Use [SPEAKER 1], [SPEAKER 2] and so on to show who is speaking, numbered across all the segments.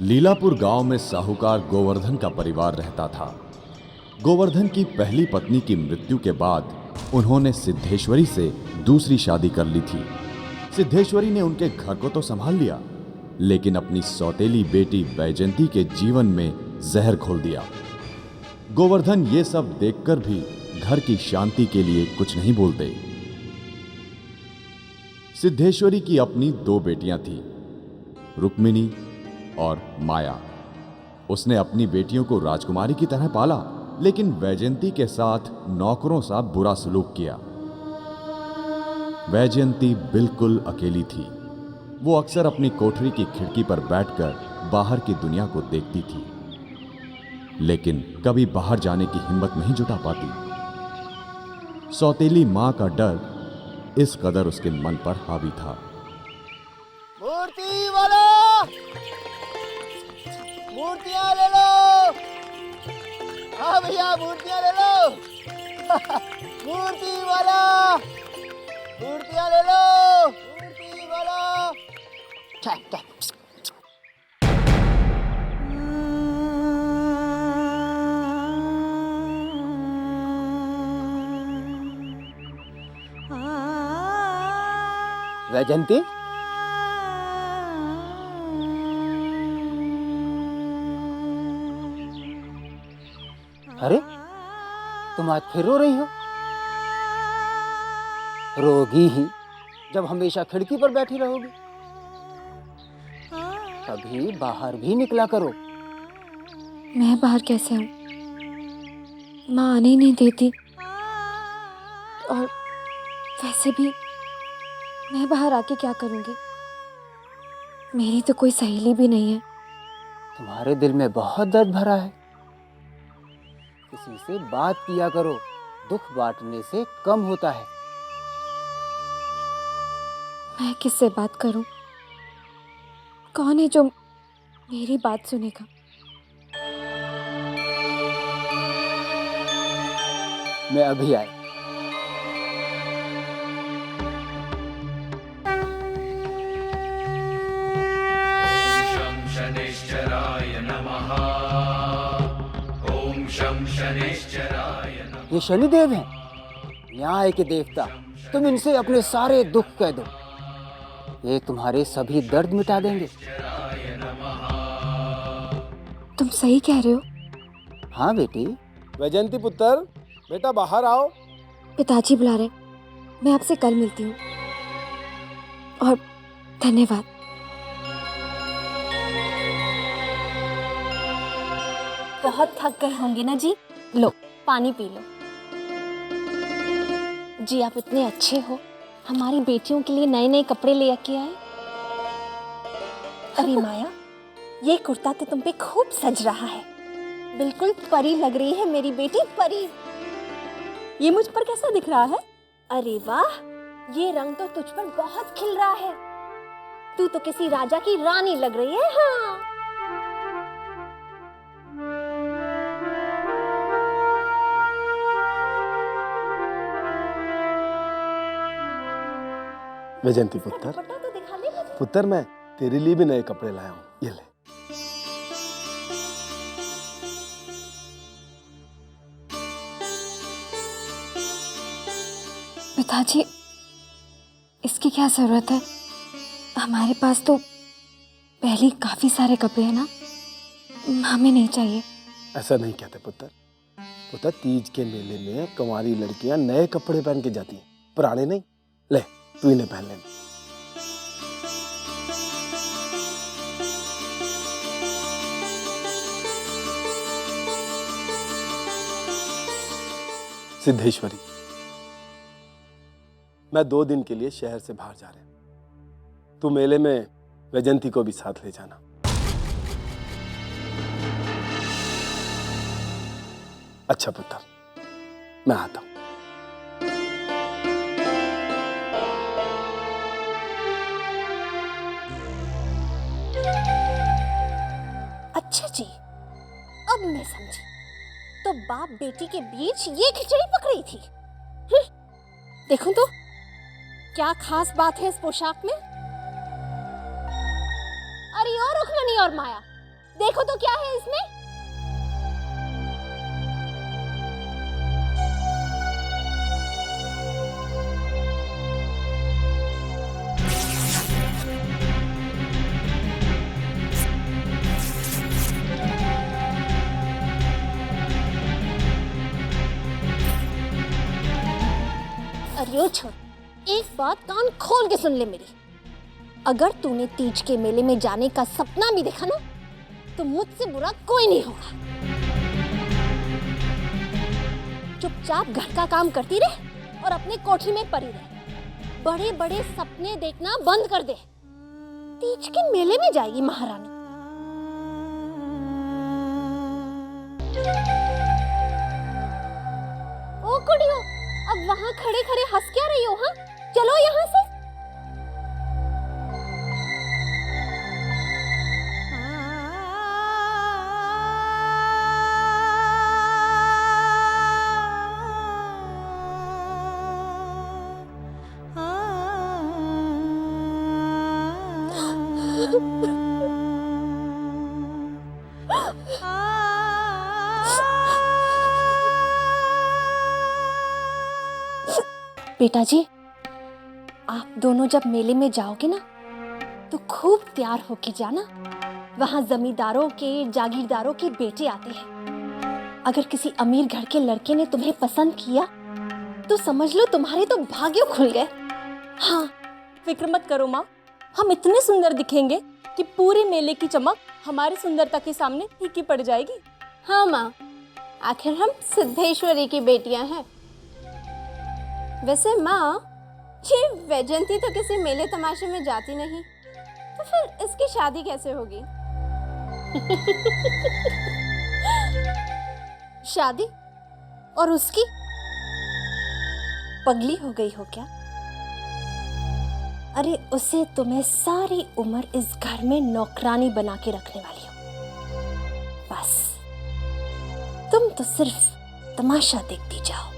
[SPEAKER 1] लीलापुर गांव में साहूकार गोवर्धन का परिवार रहता था। गोवर्धन की पहली पत्नी की मृत्यु के बाद उन्होंने सिद्धेश्वरी से दूसरी शादी कर ली थी। सिद्धेश्वरी ने उनके घर को तो संभाल लिया, लेकिन अपनी सौतेली बेटी वैजयंती के जीवन में जहर घोल दिया। गोवर्धन ये सब देखकर भी घर की शांति के लिए कुछ नहीं बोलते। सिद्धेश्वरी की अपनी दो बेटियां थीं, रुक्मिणी और माया। उसने अपनी बेटियों को राजकुमारी की तरह पाला, लेकिन वैजयंती के साथ नौकरों सा बुरा सलूक किया। वैजयंती बिल्कुल अकेली थी। वो अक्सर अपनी कोठरी की खिड़की पर बैठकर बाहर की दुनिया को देखती थी, लेकिन कभी बाहर जाने की हिम्मत नहीं जुटा पाती। सौतेली मां का डर इस कदर उसके मन पर हावी था।
[SPEAKER 2] मूर्ति वाला, मूर्तियां ले लो। हाँ भैया, मूर्तियां ले लो। मूर्ति वाला, मूर्तियां ले लो। मूर्ति वाला। वैजयंती, अरे तुम आज फिर रो रही हो? रोगी ही जब हमेशा खिड़की पर बैठी रहोगी। कभी बाहर भी निकला करो।
[SPEAKER 3] मैं बाहर कैसे आऊं? माँ आने ही नहीं देती, और वैसे भी मैं बाहर आके क्या करूंगी? मेरी तो कोई सहेली भी नहीं है।
[SPEAKER 2] तुम्हारे दिल में बहुत दर्द भरा है। किसी से बात किया करो, दुख बांटने से कम होता है।
[SPEAKER 3] मैं किससे बात करूं? कौन है जो मेरी बात सुनेगा?
[SPEAKER 2] मैं अभी आया। ये शनिदेव हैं, न्याय के देवता। तुम इनसे अपने सारे दुख कह दो, ये तुम्हारे सभी दर्द मिटा देंगे।
[SPEAKER 3] तुम सही कह रहे हो।
[SPEAKER 2] हाँ बेटी।
[SPEAKER 4] वैजयंती पुत्र, बेटा बाहर आओ।
[SPEAKER 3] पिताजी बुला रहे, मैं आपसे कल मिलती हूँ। और धन्यवाद।
[SPEAKER 5] बहुत थक गए होंगे ना जी? लो पानी पी लो। जी आप इतने अच्छे हो, हमारी बेटियों के लिए नए नए कपड़े ले आके आए। अरे माया, ये कुर्ता तो तुम पे खूब सज रहा है। बिल्कुल परी लग रही है मेरी बेटी, परी। ये मुझ पर कैसा दिख रहा है? अरे वाह, ये रंग तो तुझ पर बहुत खिल रहा है। तू तो किसी राजा की रानी लग रही है। हाँ,
[SPEAKER 4] वैजयंती पुत्र,
[SPEAKER 5] दुपट्टा तो दिखा ले मुझे।
[SPEAKER 4] पुत्र मैं तेरे लिए भी नए कपड़े लाया हूँ, ये ले।
[SPEAKER 3] पिताजी, इसकी क्या जरूरत है? हमारे पास तो पहले काफी सारे कपड़े हैं ना, हमें नहीं चाहिए।
[SPEAKER 4] ऐसा नहीं कहते पुत्र। पुत्र, तीज के मेले में कुंवारी लड़कियां नए कपड़े पहन के जाती हैं, पुराने नहीं। ले, तू इन्हें पहन ले। सिद्धेश्वरी, मैं 2 दिन के लिए शहर से बाहर जा रहा हूं। तू मेले में वैजयंती को भी साथ ले जाना। अच्छा पुत्र, मैं आता हूं।
[SPEAKER 5] अच्छा जी, अब मैं समझी। तो बाप बेटी के बीच ये खिचड़ी पक रही थी। देखूं तो क्या खास बात है इस पोशाक में। अरे और रुक्मणी और माया, देखो तो क्या है इसमें। अरे ओ छोड़, एक बात कान खोल के सुन ले मेरी। अगर तूने तीज के मेले में जाने का सपना भी देखा ना, तो मुझसे बुरा कोई नहीं होगा। चुपचाप घर का काम करती रहे और अपने कोठरी में पड़ी रहे। बड़े बड़े सपने देखना बंद कर दे। तीज के मेले में जाएगी महारानी। ओ कुड़ियों, अब वहां खड़े खड़े हंस क्या रही हो? हाँ, चलो यहाँ से। बेटा जी, आप दोनों जब मेले में जाओगे ना, तो खूब तैयार होके जाना। वहां जमींदारों के, जागीरदारों के बेटे आते हैं। अगर किसी अमीर घर के लड़के ने तुम्हें पसंद किया, तो समझ लो तुम्हारे तो भाग्य खुल गए। हाँ,
[SPEAKER 6] फिक्र मत करो माँ, हम इतने सुंदर दिखेंगे कि पूरे मेले की चमक हमारी सुंदरता के सामने फीकी पड़ जाएगी।
[SPEAKER 5] हाँ माँ, आखिर हम सिद्धेश्वरी की बेटियां हैं। वैसे माँ, ये वैजयंती तो किसी मेले तमाशे में जाती नहीं, तो फिर इसकी शादी कैसे होगी?
[SPEAKER 6] शादी? और उसकी? पगली हो गई हो क्या?
[SPEAKER 5] अरे उसे तो मैं सारी उम्र इस घर में नौकरानी बना के रखने वाली हूँ। बस तुम तो सिर्फ तमाशा देखती जाओ।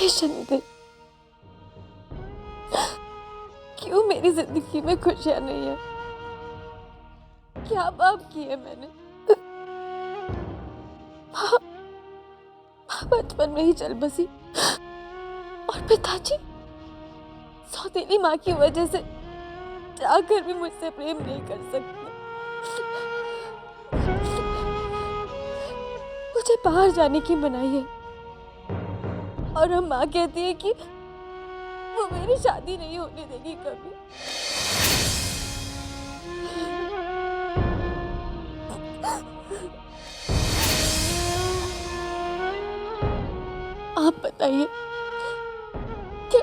[SPEAKER 3] शनिदेव, क्यों मेरी जिंदगी में खुशियां नहीं है? क्या पाप किए मैंने? माँ बचपन में ही चल बसी और पिताजी सौतेली माँ की वजह से चाहकर भी मुझसे प्रेम नहीं कर सकते। मुझे बाहर जाने की मनाही है और हम माँ कहती है कि वो मेरी शादी नहीं होने देगी कभी। आप बताइए, क्या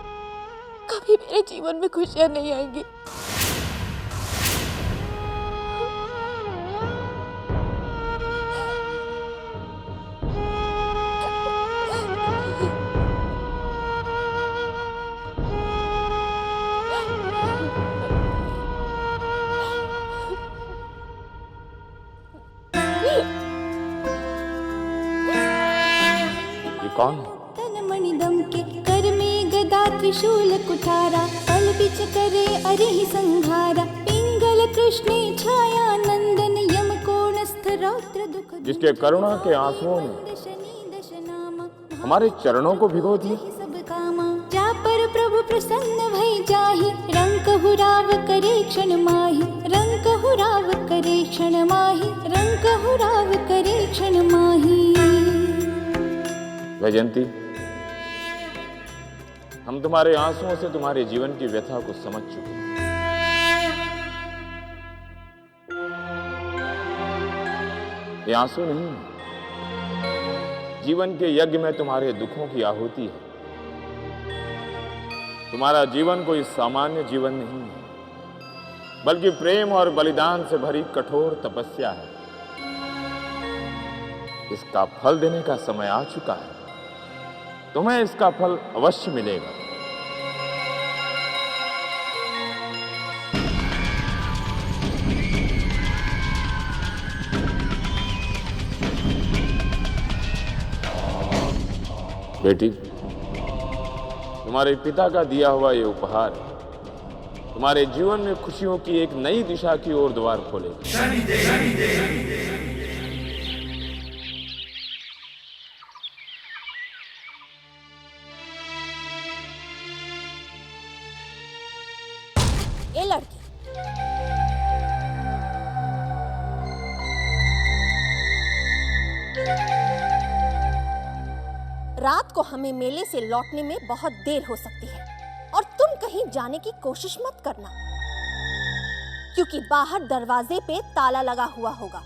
[SPEAKER 3] कभी मेरे जीवन में खुशियां नहीं आएंगी?
[SPEAKER 1] कौन?
[SPEAKER 7] तन मणिदम के कर में गदा त्रिशूल कुठारा, पल बिच करे अरिहि संहारा, पिंगल कृष्णे छाया नंदन, यम कोणस्थ रौद्र दुख,
[SPEAKER 8] जिसके करुणा के आंसुओं ने हमारे चरणों को भिगो दिया।
[SPEAKER 7] सब कामा जा पर प्रभु प्रसन्न भई जाहि, रंग हुराव करे क्षण माहि, रंग हुराव करे क्षण माहि, रंग हुराव करे क्षण माहि।
[SPEAKER 8] वैजयंती, हम तुम्हारे आंसुओं से तुम्हारे जीवन की व्यथा को समझ चुके हैं। ये आंसू नहीं है। जीवन के यज्ञ में तुम्हारे दुखों की आहुति है। तुम्हारा जीवन कोई सामान्य जीवन नहीं है, बल्कि प्रेम और बलिदान से भरी कठोर तपस्या है। इसका फल देने का समय आ चुका है। तुम्हें इसका फल अवश्य मिलेगा। बेटी, तुम्हारे पिता का दिया हुआ ये उपहार तुम्हारे जीवन में खुशियों की एक नई दिशा की ओर द्वार खोलेगा।
[SPEAKER 5] ये लड़की रात को हमें मेले से लौटने में बहुत देर हो सकती है और तुम कहीं जाने की कोशिश मत करना, क्योंकि बाहर दरवाजे पे ताला लगा हुआ होगा,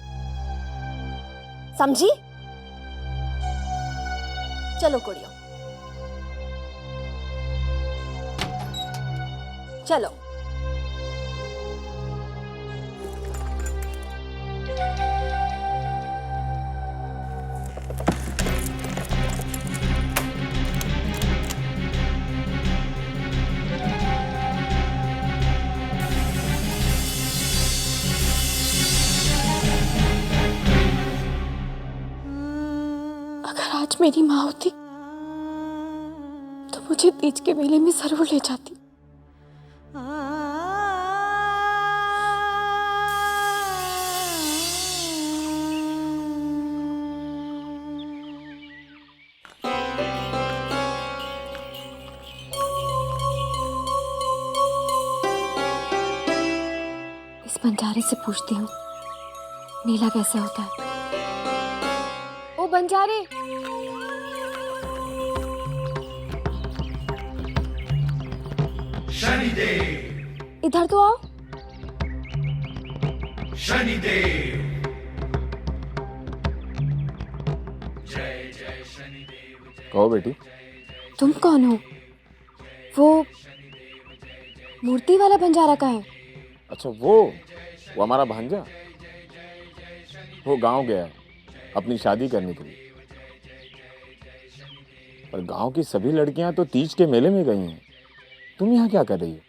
[SPEAKER 5] समझी? चलो कुड़ियों, चलो।
[SPEAKER 3] आज मेरी माँ होती तो मुझे तीज के मेले में जरूर ले जाती। इस बंजारे से पूछती हूँ मेला कैसे होता है। ओ बंजारे, शनिदेव इधर तो आओ। शनिदेव
[SPEAKER 8] जय जय शनिदेव। कहो बेटी,
[SPEAKER 3] तुम कौन हो? वो मूर्ति वाला बंजारा का है?
[SPEAKER 8] अच्छा, वो हमारा भांजा। वो गांव गया है अपनी शादी करने के लिए, पर गांव की सभी लड़कियां तो तीज के मेले में गई हैं। तुम यहाँ क्या कर रही हो?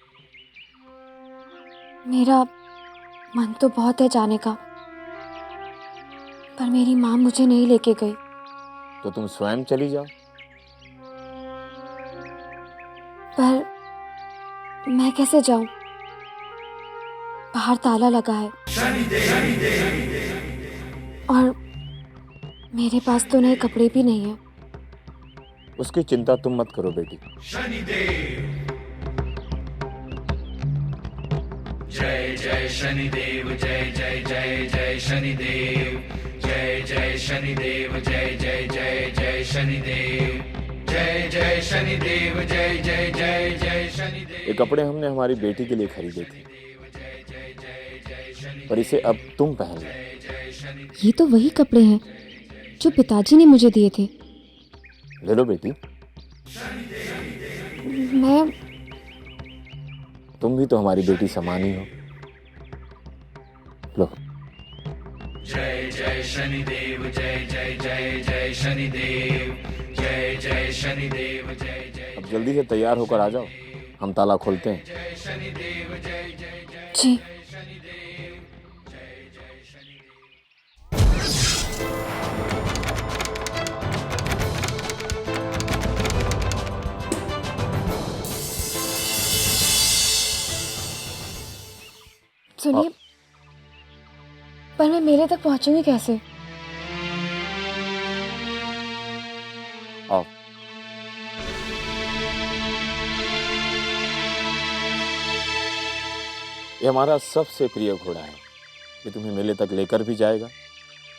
[SPEAKER 3] मेरा मन तो बहुत है जाने का, पर मेरी माँ मुझे नहीं लेके गई।
[SPEAKER 8] तो तुम स्वयं चली जाओ।
[SPEAKER 3] पर मैं कैसे जाऊं? बाहर ताला लगा है और मेरे पास तो नए कपड़े भी नहीं है।
[SPEAKER 8] उसकी चिंता तुम मत करो बेटी।
[SPEAKER 9] जय जय शनिदेव, जय जय जय जय शनिदेव, जय जय शनिदेव, जय जय जय जय शनिदेव, जय जय शनिदेव, जय जय जय जय शनिदेव।
[SPEAKER 8] ये कपड़े हमने हमारी बेटी के लिए खरीदे थे, पर इसे अब तुम पहन लो।
[SPEAKER 3] ये तो वही कपड़े हैं जो पिताजी ने मुझे दिए थे।
[SPEAKER 8] ले लो बेटी। तुम भी तो हमारी बेटी समान ही हो। लो।
[SPEAKER 9] जय जय शनिदेव, जय जय जय जय शनिदेव, जय जय शनिदेव, जय जय।
[SPEAKER 8] अब जल्दी से तैयार होकर आ जाओ, हम ताला खोलते हैं।
[SPEAKER 9] जय शनिदेव, जय जय जय
[SPEAKER 3] जी।
[SPEAKER 9] शनिदेव, जय जय शनिदेव।
[SPEAKER 3] सुनिए, पर मैं मेले तक पहुंचूंगी कैसे?
[SPEAKER 8] आओ। ये हमारा सबसे प्रिय घोड़ा है। ये तुम्हें मेले तक लेकर भी जाएगा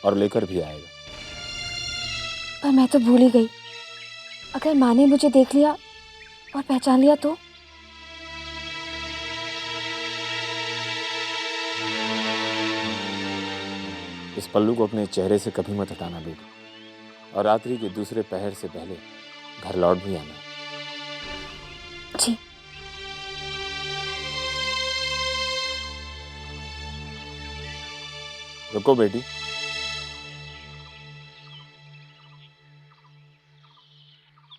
[SPEAKER 8] और लेकर भी आएगा।
[SPEAKER 3] पर मैं तो भूल ही गई, अगर माँ ने मुझे देख लिया और पहचान लिया तो?
[SPEAKER 8] इस पल्लू को अपने चेहरे से कभी मत हटाना बेटी, और रात्रि के दूसरे पहर से पहले घर लौट भी आना।
[SPEAKER 5] जी।
[SPEAKER 8] रुको बेटी।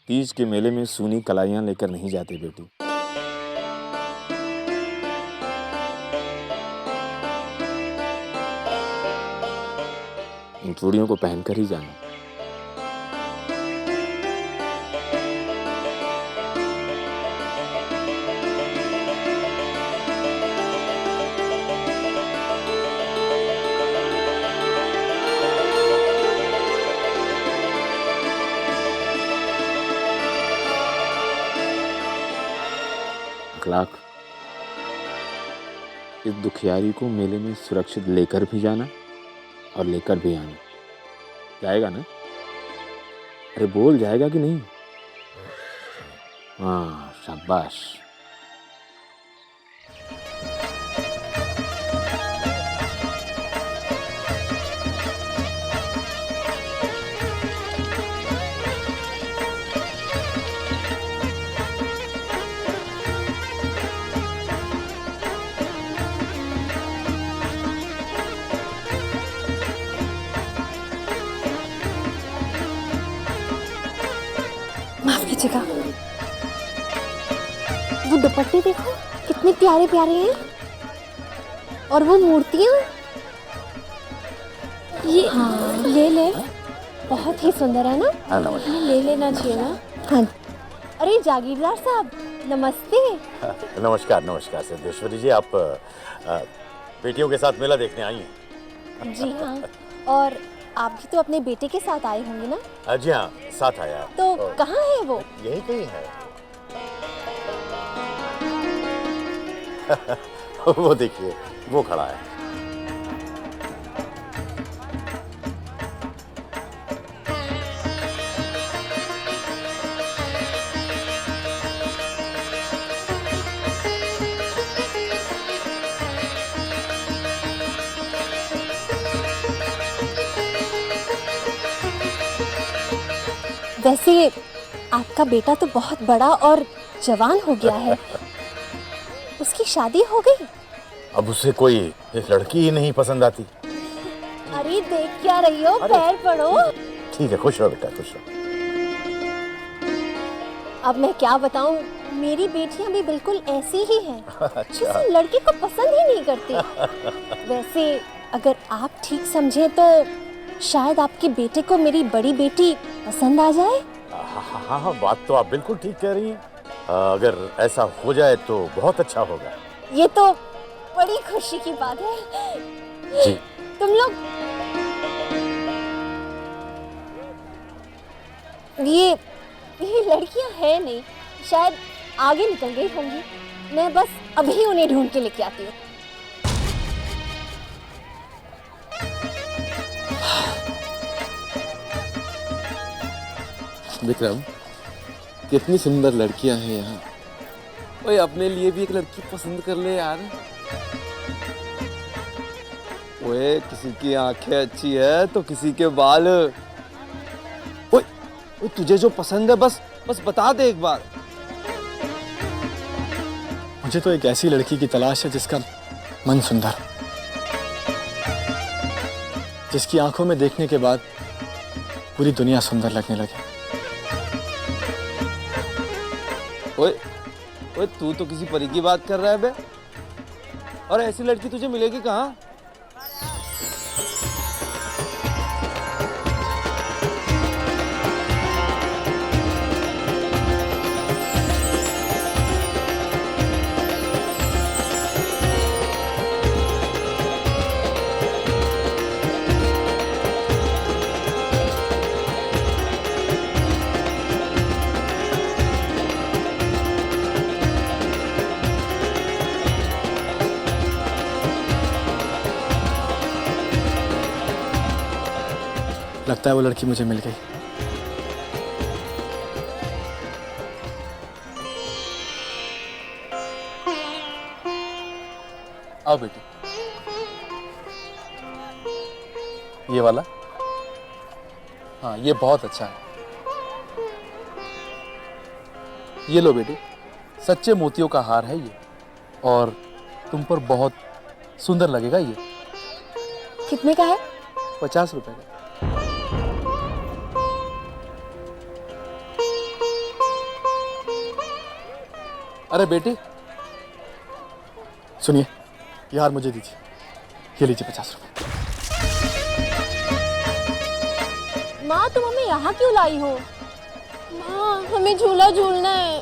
[SPEAKER 8] तीज के मेले में सूनी कलाइयां लेकर नहीं जाते बेटी। इन चूड़ियों को पहनकर ही जाना। अखलाक, इस दुखियारी को मेले में सुरक्षित लेकर भी जाना और लेकर भी आना। जाएगा ना? अरे बोल, जाएगा कि नहीं? हाँ, शाबाश।
[SPEAKER 5] माफ कीजिएगा। वो दुपट्टे देखो कितने प्यारे प्यारे हैं, और वो मूर्तियाँ, ये हाँ, ले ले, बहुत ही सुंदर है ना? ये ले लेना चाहिए ना? हाँ। अरे जागीरदार साहब, नमस्ते।
[SPEAKER 1] नमस्कार नमस्कार सिद्धेश्वरी जी, आप बेटियों के साथ मेला देखने आई हैं?
[SPEAKER 5] जी हाँ, और आप भी तो अपने बेटे के साथ आए होंगे ना?
[SPEAKER 1] जी हाँ, साथ आया।
[SPEAKER 5] तो कहाँ है वो?
[SPEAKER 1] यही कहीं है। वो देखिए, वो खड़ा है।
[SPEAKER 5] वैसे आपका बेटा तो बहुत बड़ा और जवान हो गया है। उसकी शादी हो गई?
[SPEAKER 1] अब उसे कोई लड़की ही नहीं पसंद आती।
[SPEAKER 5] अरे देख क्या रही हो, पैर पड़ो।
[SPEAKER 1] ठीक है, खुश रहो बेटा, खुश रहो।
[SPEAKER 5] अब मैं क्या बताऊं, मेरी बेटियां भी बिल्कुल ऐसी ही हैं।
[SPEAKER 1] अच्छा।
[SPEAKER 5] किसी लड़के को पसंद ही नहीं करती। वैसे अगर आप ठीक समझें तो शायद आपके बेटे को मेरी बड़ी बेटी पसंद आ जाए।
[SPEAKER 1] हाँ हाँ, बात तो आप बिल्कुल ठीक कह रही हैं। अगर ऐसा हो जाए तो बहुत अच्छा होगा।
[SPEAKER 5] ये तो बड़ी खुशी की बात है।
[SPEAKER 1] जी।
[SPEAKER 5] तुम लोग ये लड़कियां हैं नहीं, शायद आगे निकल गई होंगी। मैं बस अभी उन्हें ढूंढ के लेके आती हूँ।
[SPEAKER 4] विक्रम, कितनी सुंदर लड़कियां हैं यहाँ। ओए, अपने लिए भी एक लड़की पसंद कर ले यार। ओए, किसी की आंखें अच्छी है तो किसी के बाल। ओए, तुझे जो पसंद है बस बता दे एक बार।
[SPEAKER 10] मुझे तो एक ऐसी लड़की की तलाश है जिसका मन सुंदर, जिसकी आंखों में देखने के बाद पूरी दुनिया सुंदर लगने लगे।
[SPEAKER 4] ओए, तू तो किसी परी की बात कर रहा है बे। और ऐसी लड़की तुझे मिलेगी कहाँ?
[SPEAKER 10] लगता है वो लड़की मुझे मिल गई।
[SPEAKER 4] आओ बेटी।
[SPEAKER 10] ये वाला? हाँ, ये बहुत अच्छा है। ये लो बेटी, सच्चे मोतियों का हार है ये, और तुम पर बहुत सुंदर लगेगा ये।
[SPEAKER 3] कितने का है?
[SPEAKER 10] 50 रुपए का। अरे बेटी, सुनिए, ये हार मुझे दीजिए। ये लीजिए 50 रुपए।
[SPEAKER 6] माँ, तुम हमें यहाँ क्यों लाई हो?
[SPEAKER 5] माँ, हमें झूला झूलना है।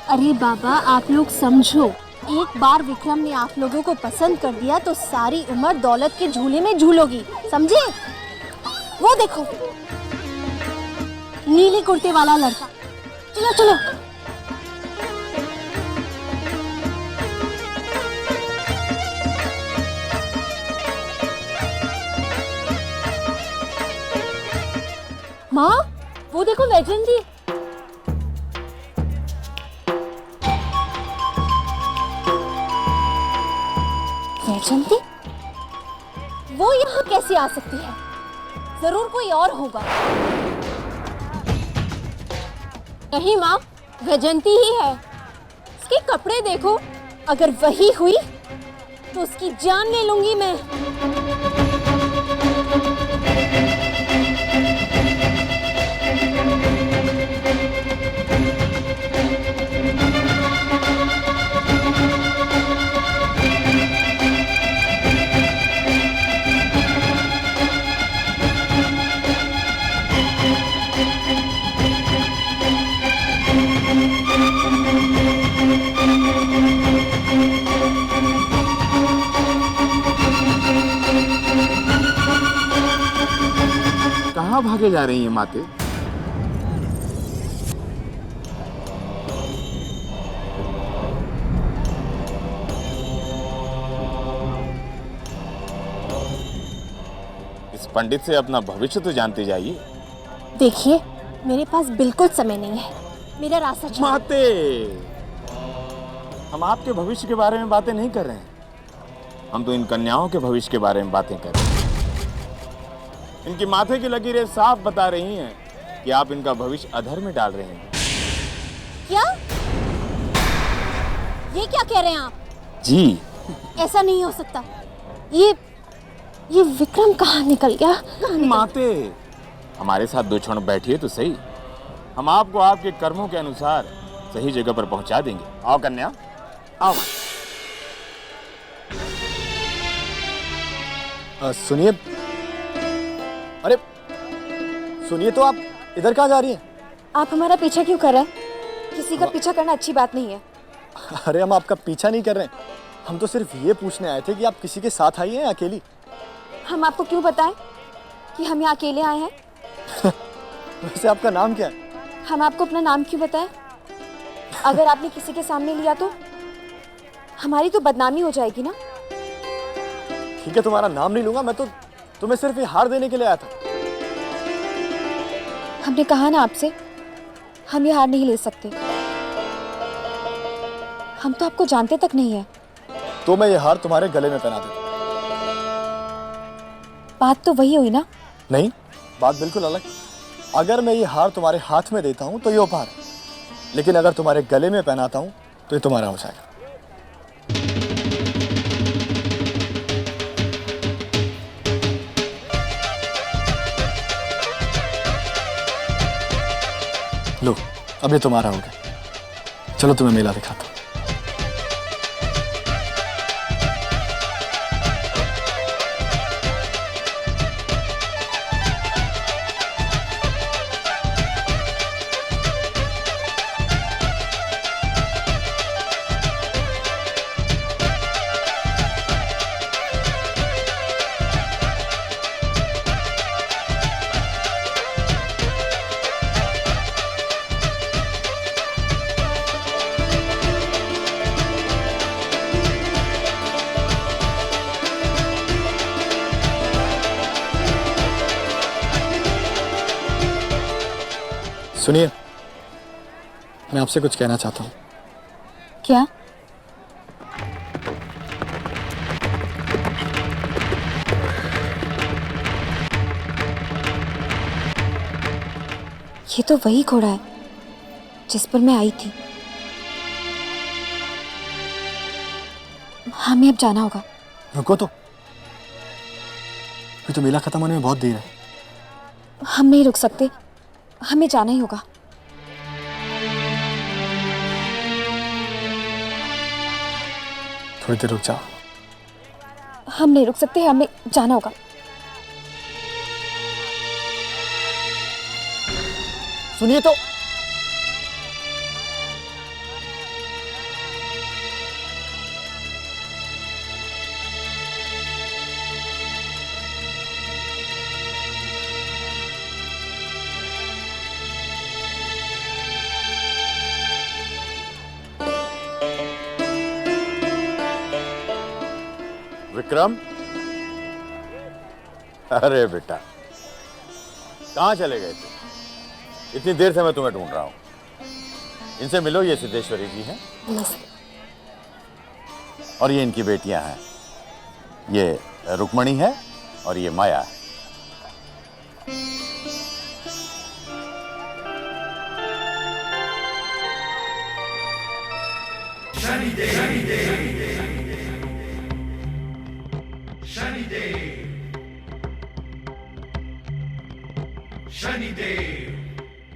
[SPEAKER 5] अरे बाबा, आप लोग समझो, एक बार विक्रम ने आप लोगों को पसंद कर दिया तो सारी उम्र दौलत के झूले में झूलोगी, समझे? वो देखो, नीले कुर्ते वाला लड़का। चलो चलो।
[SPEAKER 6] माँ, वो देखो वैजयंती।
[SPEAKER 5] वैजयंती?
[SPEAKER 6] वो यहाँ कैसे आ सकती है? जरूर कोई और होगा।
[SPEAKER 5] नहीं माँ, वैजयंती ही है।
[SPEAKER 6] उसके कपड़े देखो, अगर वही हुई तो उसकी जान ले लूंगी मैं।
[SPEAKER 8] कहाँ भागे जा रही हैं माते? इस पंडित से अपना भविष्य तो जानते जाइए।
[SPEAKER 5] देखिए, मेरे पास बिल्कुल समय नहीं है। मेरा रास्ता छोड़ो।
[SPEAKER 8] माते, हम आपके भविष्य के बारे में बातें नहीं कर रहे हैं। हम तो इन कन्याओं के भविष्य के बारे में बातें कर रहे हैं। इनकी माथे की लकीरें साफ बता रही हैं कि आप इनका भविष्य अधर में डाल रहे हैं।
[SPEAKER 5] क्या? ये क्या कह रहे हैं आप?
[SPEAKER 8] जी,
[SPEAKER 5] ऐसा नहीं हो सकता। ये विक्रम कहाँ निकल गया?
[SPEAKER 8] माते, हमारे साथ 2 क्षण बैठिए तो सही। हम आपको आपके कर्मों के अनुसार सही जगह पर पहुंचा देंगे। आओ कन्या, आओ।
[SPEAKER 10] सुनिए, अरे सुनिए तो, आप इधर कहाँ जा रही हैं?
[SPEAKER 3] आप हमारा पीछा क्यों कर रहे हैं? किसी का पीछा करना अच्छी बात नहीं है।
[SPEAKER 10] अरे हम आपका पीछा नहीं कर रहे हैं, हम तो सिर्फ ये पूछने आए थे कि आप किसी के साथ आई हैं या अकेली?
[SPEAKER 3] हम आपको क्यों बताएं कि हम यहाँ अकेले आए हैं?
[SPEAKER 10] वैसे आपका नाम क्या है?
[SPEAKER 3] हम आपको अपना नाम क्यों बताएं? अगर आपने किसी के सामने लिया तो हमारी तो बदनामी हो जाएगी ना।
[SPEAKER 10] ठीक है, तुम्हारा नाम नहीं लूंगा, मैं तो तुम्हें सिर्फ ये हार देने के लिए आया था।
[SPEAKER 3] हमने कहा ना आपसे, हम ये हार नहीं ले सकते। हम तो आपको जानते तक नहीं है।
[SPEAKER 10] तो मैं ये हार तुम्हारे गले में पहना देता।
[SPEAKER 3] बात तो वही हुई ना?
[SPEAKER 10] नहीं, बात बिल्कुल अलग। अगर मैं ये हार तुम्हारे हाथ में देता हूँ तो ये उपहार है, लेकिन अगर तुम्हारे गले में पहनाता हूँ तो ये तुम्हारा हो जाएगा। लो, अब ये तुम्हारा हो गया। चलो तुम्हें मेला दिखाता हूँ। सुनिए, मैं आपसे कुछ कहना चाहता हूँ।
[SPEAKER 3] क्या? ये तो वही घोड़ा है जिस पर मैं आई थी। हमें अब जाना होगा।
[SPEAKER 10] रुको तो, फिर तो मेला खत्म होने में बहुत देर है।
[SPEAKER 3] हम नहीं रुक सकते, हमें जाना ही होगा।
[SPEAKER 10] थोड़ी देर रुक जाओ।
[SPEAKER 3] हम नहीं रुक सकते, हमें जाना होगा।
[SPEAKER 10] सुनिए तो,
[SPEAKER 8] विक्रम, अरे बेटा, कहाँ चले गए थे? इतनी देर से मैं तुम्हें ढूंढ रहा हूँ। इनसे मिलो, ये सिद्धेश्वरी जी हैं और ये इनकी बेटियां हैं। ये रुक्मणी है और ये माया है।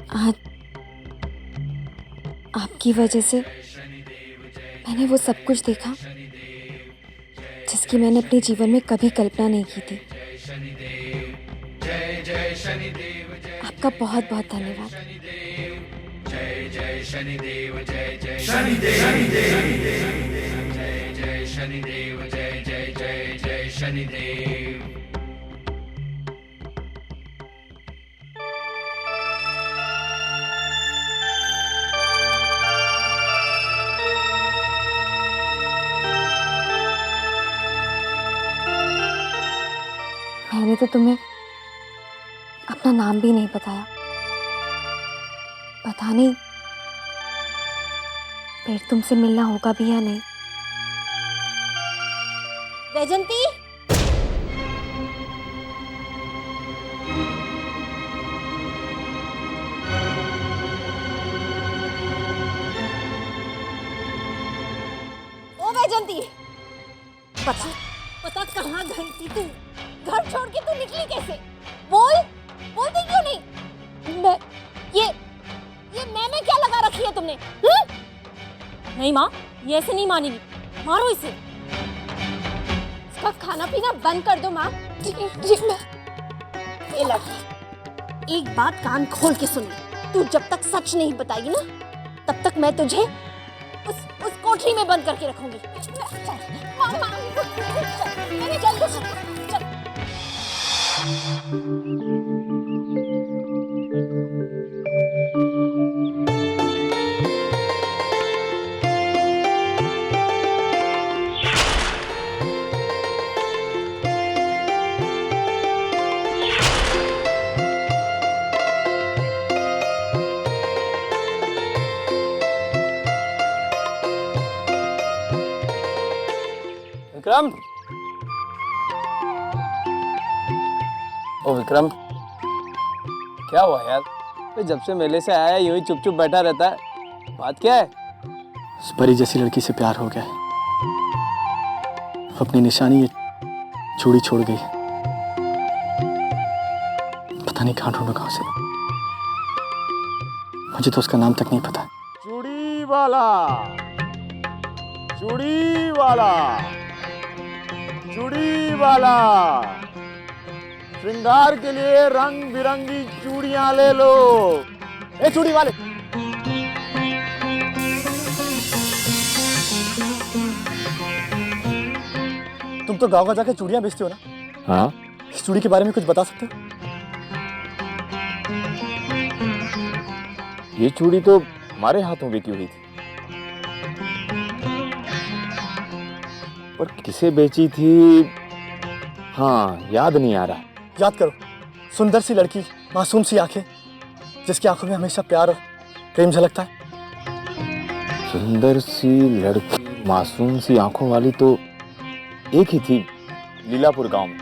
[SPEAKER 3] आज आपकी वजह से मैंने वो सब कुछ देखा जिसकी मैंने अपने जीवन में कभी कल्पना नहीं की थी। आपका बहुत बहुत धन्यवाद।
[SPEAKER 9] जय जय शनिदेव, जय जय शनिदेव, जय जय शनिदेव, जय जय जय जय शनिदेव।
[SPEAKER 3] मैंने तो तुम्हें अपना नाम भी नहीं बताया। पता नहीं फिर तुमसे मिलना होगा भी या नहीं।
[SPEAKER 5] वैजंती, ओ वैजंती, पता कहाँ गई थी तू? घर छोड़ के तू निकली कैसे? बोलती क्यों नहीं? ये मैं क्या लगा रखी है तुमने?
[SPEAKER 6] नहीं माँ, ये ऐसे नहीं मानेगी, मारो इसे।
[SPEAKER 5] इसका खाना पीना बंद कर दो माँ।
[SPEAKER 3] जी मैं।
[SPEAKER 5] ये लड़की, एक बात कान खोल के सुन ले। तू जब तक सच नहीं बताएगी ना, तब तक मैं तुझे उस कोठरी में बंद करके रखूंगी। माँ, जल्दी चल।
[SPEAKER 4] विक्रम, ओ विक्रम, क्या हुआ यार? तो जब से मेले से आया यूं ही चुप चुप बैठा रहता है। बात क्या है?
[SPEAKER 10] उस परी जैसी लड़की से प्यार हो गया है। अपनी निशानी ये चूड़ी छोड़ गई। पता नहीं कहाँ ढूंढूंगा उसे। मुझे तो उसका नाम तक नहीं पता।
[SPEAKER 8] चूड़ी वाला, चूड़ी वाला, चूड़ी वाला, श्रृंगार के लिए रंग बिरंगी चूड़ियां ले लो।
[SPEAKER 10] ए चूड़ी वाले, तुम तो गाँव जाके चूड़ियां बेचते हो ना?
[SPEAKER 8] हाँ,
[SPEAKER 10] इस चूड़ी के बारे में कुछ बता सकते हो?
[SPEAKER 8] ये चूड़ी तो हमारे हाथों बिकी हुई थी, पर किसे बेची थी? हाँ, याद नहीं आ रहा।
[SPEAKER 10] याद करो, सुंदर सी लड़की, मासूम सी आंखें, जिसकी आंखों में हमेशा प्यार और प्रेम झलकता है।
[SPEAKER 8] सुंदर सी लड़की, मासूम सी आंखों वाली तो एक ही थी लीलापुर गांव में।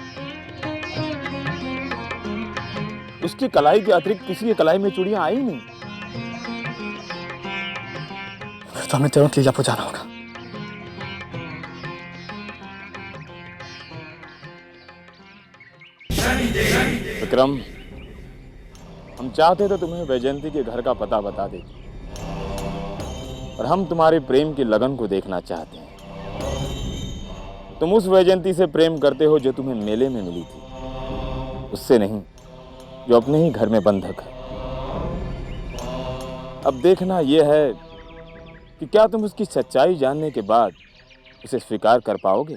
[SPEAKER 8] उसकी कलाई के अतिरिक्त किसी की कलाई में चूड़ियां आई नहीं।
[SPEAKER 10] फिर तो हमें तुरंत लीला पहुंचाना होगा।
[SPEAKER 8] विक्रम, हम चाहते तो तुम्हें वैजयंती के घर का पता बता देते, और हम तुम्हारे प्रेम की लगन को देखना चाहते हैं। तुम उस वैजयंती से प्रेम करते हो जो तुम्हें मेले में मिली थी, उससे नहीं जो अपने ही घर में बंधक है। अब देखना यह है कि क्या तुम उसकी सच्चाई जानने के बाद उसे स्वीकार कर पाओगे।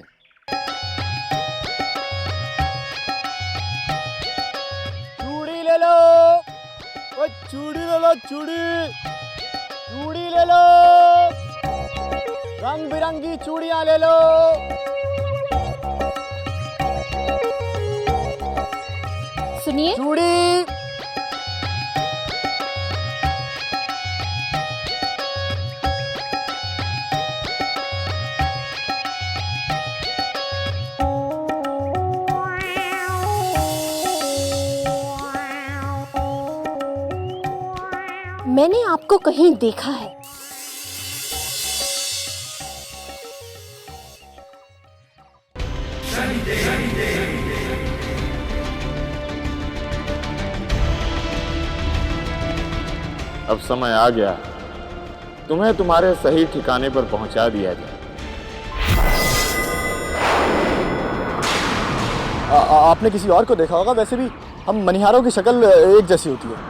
[SPEAKER 4] चूड़ी ले लो, ओ चूड़ी ले लो, चूड़ी चूड़ी ले लो, रंग बिरंगी चूड़ियां ले लो।
[SPEAKER 6] सुनिए,
[SPEAKER 4] चूड़ी
[SPEAKER 5] मैंने आपको कहीं देखा है।
[SPEAKER 8] अब समय आ गया तुम्हें तुम्हारे सही ठिकाने पर पहुंचा दिया जाए।
[SPEAKER 10] आपने किसी और को देखा होगा, वैसे भी हम मनिहारों की शक्ल एक जैसी होती है।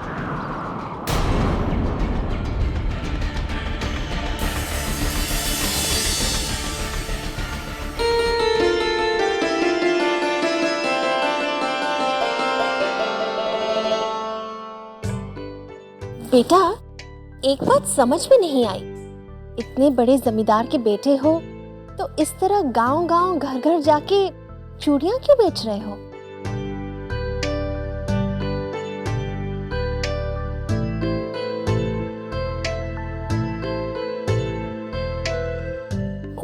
[SPEAKER 5] बेटा, एक बात समझ में नहीं आई, इतने बड़े जमींदार के बेटे हो तो इस तरह गांव-गांव, घर-घर जाके चूड़ियां क्यों बेच रहे हो?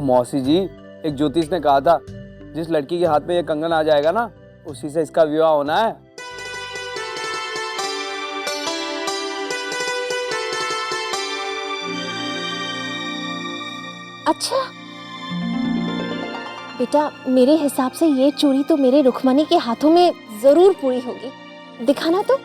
[SPEAKER 2] मौसी जी, एक ज्योतिष ने कहा था जिस लड़की के हाथ में ये कंगन आ जाएगा ना, उसी से इसका विवाह होना है।
[SPEAKER 5] अच्छा बेटा, मेरे हिसाब से ये चूड़ी तो मेरे रुक्मणी के हाथों में जरूर पूरी होगी। दिखाना तो।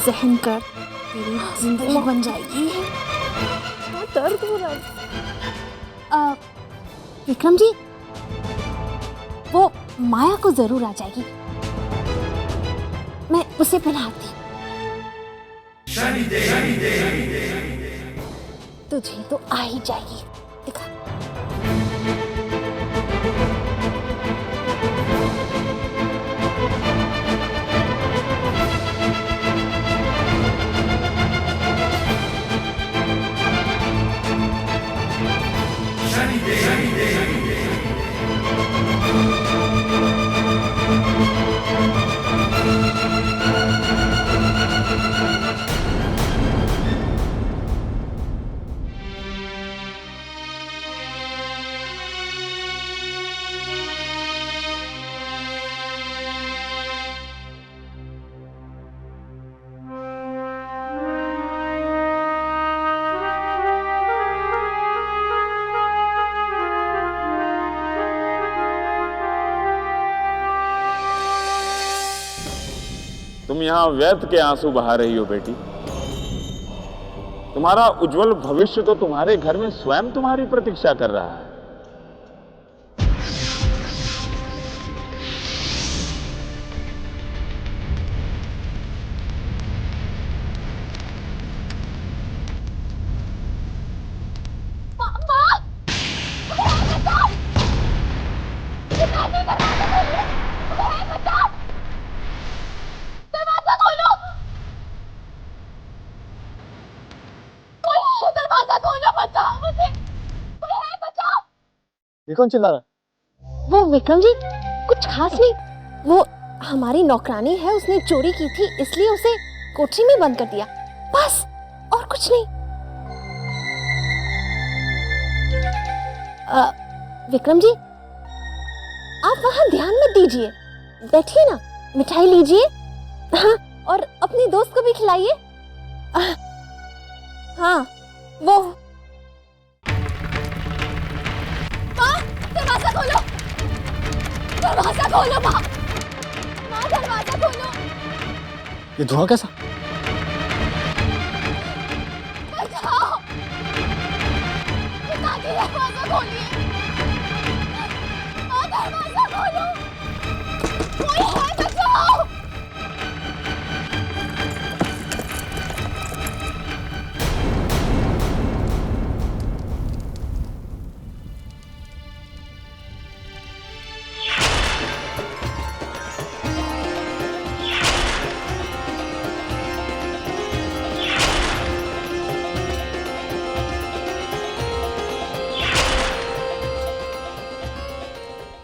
[SPEAKER 5] सहन कर, तेरी जिंदगी बन जाएगी। तो दर्द हो रहा है। विक्रम जी, वो माया को जरूर आ जाएगी, मैं उसे पहनाती। तुझे तो आ ही जाएगी, दिखा।
[SPEAKER 8] तुम यहाँ व्यर्थ के आंसू बहा रही हो बेटी। तुम्हारा उज्जवल भविष्य तो तुम्हारे घर में स्वयं तुम्हारी प्रतीक्षा कर रहा है।
[SPEAKER 5] माँ!
[SPEAKER 3] दरवाजा खोलो, बचाओ मुझे, बचाओ।
[SPEAKER 10] ये कौन चिल्ला रहा है?
[SPEAKER 5] वो विक्रम जी कुछ खास नहीं, वो हमारी नौकरानी है, उसने चोरी की थी इसलिए उसे कोठरी में बंद कर दिया, बस और कुछ नहीं। विक्रम जी आप वहां ध्यान मत दीजिए, बैठिए ना, मिठाई लीजिए, हाँ, और अपने दोस्त को भी खिलाइए। हाँ वो
[SPEAKER 3] दरवाजा खोलो, दरवाजा खोलो माँ, दरवाजा खोलो।
[SPEAKER 10] ये धुआं कैसा?
[SPEAKER 3] बचाओ, पिताजी दरवाजा खोलिए, दरवाजा खोलो, कोई है, बचाओ।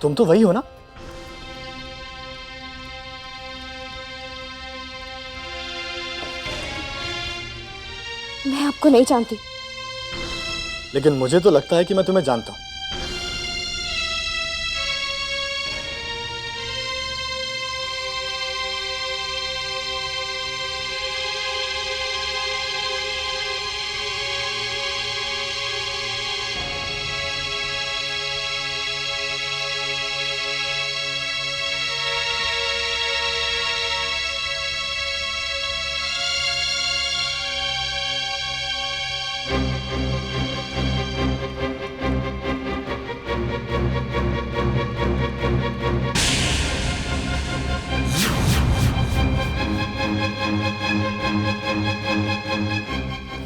[SPEAKER 10] तुम तो वही हो ना?
[SPEAKER 5] मैं आपको नहीं जानती।
[SPEAKER 10] लेकिन मुझे तो लगता है कि मैं तुम्हें जानता हूं।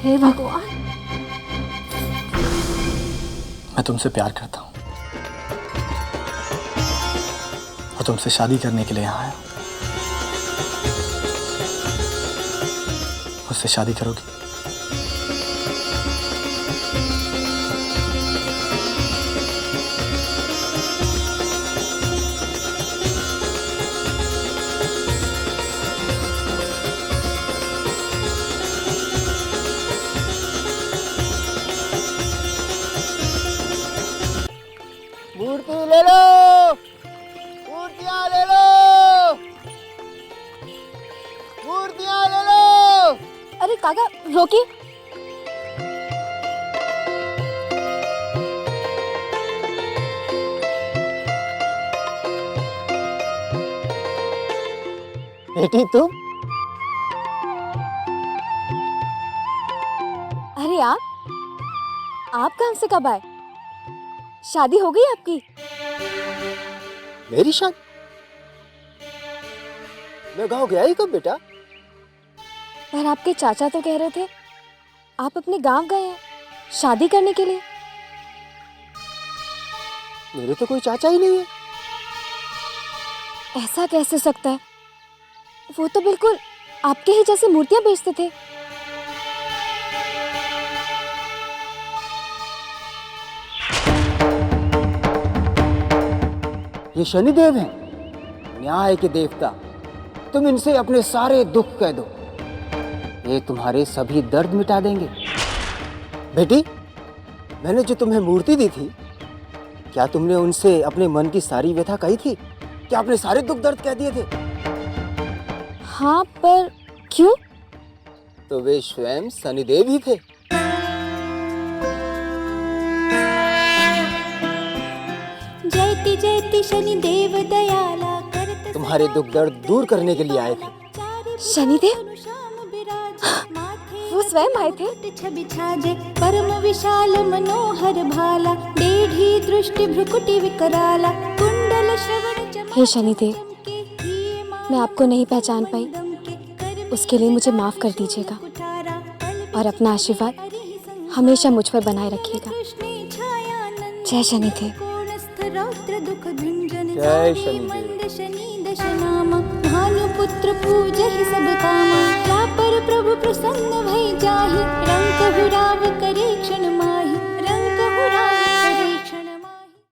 [SPEAKER 5] हे भगवान,
[SPEAKER 10] मैं तुमसे प्यार करता हूं और तुमसे शादी करने के लिए यहां आया। मुझसे शादी करोगी?
[SPEAKER 2] मूर्ति ले लो, मूर्तियां ले लो, मूर्तियां ले लो।
[SPEAKER 5] अरे काका रोकिए।
[SPEAKER 2] बेटी तुम?
[SPEAKER 5] अरे आप कहाँ से कब आए? शादी हो गई आपकी?
[SPEAKER 2] मेरी शादी? मैं गाँव गया ही कब बेटा?
[SPEAKER 5] पर आपके चाचा तो कह रहे थे आप अपने गांव गए हैं शादी करने के लिए।
[SPEAKER 2] मेरे तो कोई चाचा ही नहीं है।
[SPEAKER 5] ऐसा कैसे हो सकता है? वो तो बिल्कुल आपके ही जैसी मूर्तियां बेचते थे।
[SPEAKER 2] ये शनिदेव हैं, न्याय के देवता। तुम इनसे अपने सारे दुख कह दो, ये तुम्हारे सभी दर्द मिटा देंगे। बेटी, मैंने जो तुम्हें मूर्ति दी थी, क्या तुमने उनसे अपने मन की सारी व्यथा कही थी? क्या अपने सारे दुख दर्द कह दिए थे?
[SPEAKER 5] हाँ, पर क्यों?
[SPEAKER 2] तो वे स्वयं शनिदेव ही थे।
[SPEAKER 7] जयति जयति शनिदेव दयाला करत
[SPEAKER 2] तुम्हारे दुख दर्द दूर करने के लिए आए थे।
[SPEAKER 5] शनिदेव? वो स्वयं आए थे?
[SPEAKER 7] छवि छाजे परम विशाल मनोहर भाला, डेढ़ी दृष्टि भ्रुकुटि विकराला, कुंडल श्रवण
[SPEAKER 5] हे शनिदेव, मैं आपको नहीं पहचान पाई, उसके लिए मुझे माफ कर दीजिएगा और अपना आशीर्वाद हमेशा मुझ पर बनाए रखिएगा। जय शनिदेव।
[SPEAKER 2] जय शनिदेव।
[SPEAKER 7] भानुपुत्र पूजहि सब कामा, क्या पर प्रभु प्रसन्न भई जाहि, रंग हुराव